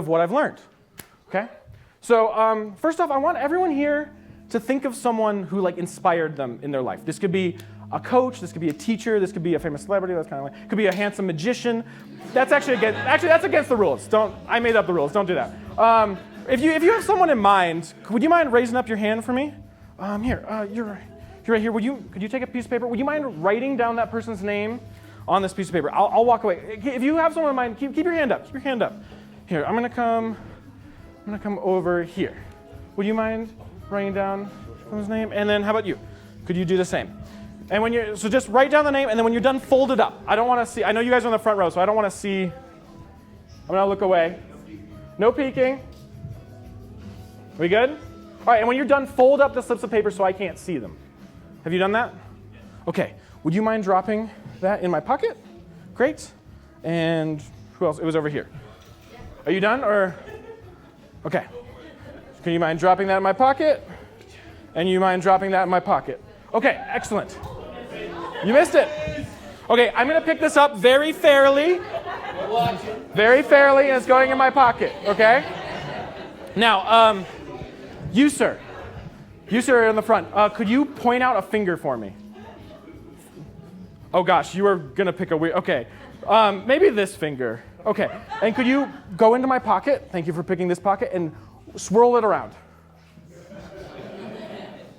of what I've learned. Okay? So first off, I want everyone here to think of someone who inspired them in their life. This could be a coach, this could be a teacher, this could be a famous celebrity, that's kind of could be a handsome magician. That's that's against the rules. I made up the rules, don't do that. If you have someone in mind, would you mind raising up your hand for me? You're right here. Could you take a piece of paper? Would you mind writing down that person's name on this piece of paper? I'll walk away. If you have someone in mind, keep your hand up. Keep your hand up. Here, I'm gonna come over here. Would you mind writing down someone's name? And then how about you? Could you do the same? And so just write down the name, and then when you're done, fold it up. I don't want to see. I know you guys are in the front row, so I don't want to see. I'm gonna look away. No peeking. We good? All right, and when you're done, fold up the slips of paper so I can't see them. Have you done that? Okay. Would you mind dropping that in my pocket? Great. And who else? It was over here. Are you done, or? Okay. Can you mind dropping that in my pocket? And you mind dropping that in my pocket? Okay, excellent. You missed it. Okay, I'm gonna pick this up very fairly. Very fairly, and it's going in my pocket, okay? Now, you sir in the front, could you point out a finger for me? Oh gosh, you are gonna pick a weird, okay. Maybe this finger. Okay, and could you go into my pocket, thank you for picking this pocket, and swirl it around.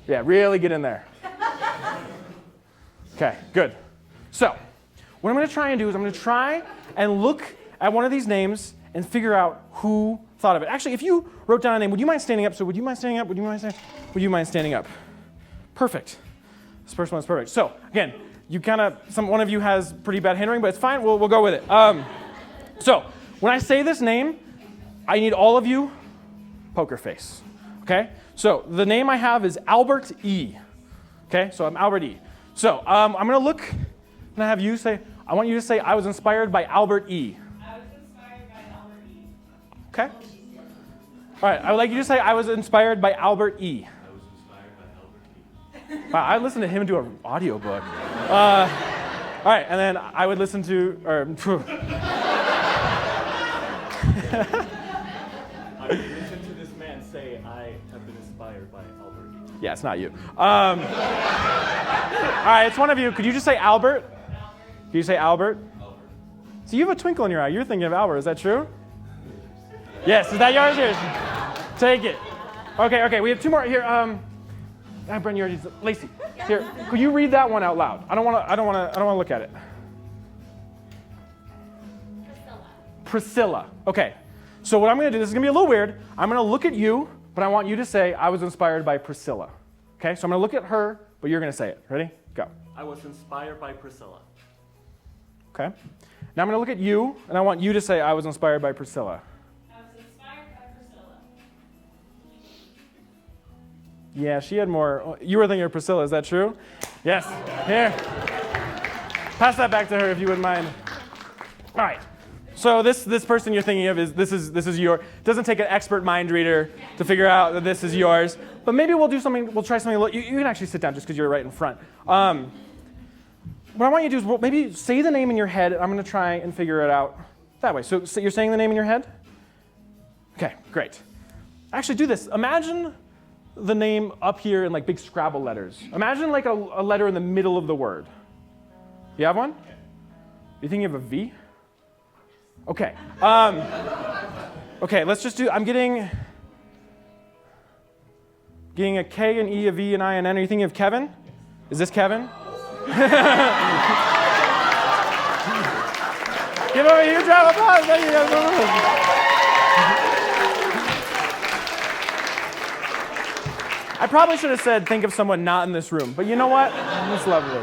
Yeah, really get in there. Okay, good. So, what I'm gonna try and do is I'm gonna try and look at one of these names and figure out who thought of it. Actually, if you wrote down a name, would you mind standing up? So would you mind standing up? Would you mind standing up? Perfect. This first one's perfect. So, again, one of you has pretty bad handwriting, but it's fine, we'll go with it. So, when I say this name, I need all of you, poker face, okay? So, the name I have is Albert E. Okay, so I'm Albert E. So, I'm gonna look, and I want you to say, I was inspired by Albert E. I was inspired by Albert E. Okay? All right, I would like you to say, I was inspired by Albert E. I was inspired by Albert E. Wow, I listened to him do an audiobook. All right, and then I would listen to, I listened to this man say, I have been inspired by Albert E. Yeah, it's not you. All right, it's one of you. Could you just say Albert? Can you say Albert? Albert. So you have a twinkle in your eye. You're thinking of Albert. Is that true? Yes. Is that yours? Here. Take it. Okay. We have two more here. Brent, you already. Lacey, here. Could you read that one out loud? I don't want to look at it. Priscilla. Okay. So what I'm going to do, this is going to be a little weird. I'm going to look at you, but I want you to say, I was inspired by Priscilla. Okay? So I'm going to look at her, but you're going to say it. Ready? Go. I was inspired by Priscilla. Okay. Now I'm going to look at you, and I want you to say, I was inspired by Priscilla. I was inspired by Priscilla. Yeah, she had more. You were thinking of Priscilla. Is that true? Yes. Here. Pass that back to her if you wouldn't mind. All right. So this person you're thinking of this is your. It doesn't take an expert mind reader to figure out that this is yours. But maybe we'll do something. We'll try something. You can actually sit down just because you're right in front. What I want you to do is maybe say the name in your head. I'm going to try and figure it out that way. So you're saying the name in your head? Okay, great. Actually, do this. Imagine the name up here in big Scrabble letters. Imagine a letter in the middle of the word. You have one? You think you have a V? Okay. Okay, let's just do, I'm getting a K, an E, a V, an I, an N. Are you thinking of Kevin? Is this Kevin? Give him a huge round of applause. Thank you guys. I probably should have said, think of someone not in this room. But you know what? It's lovely.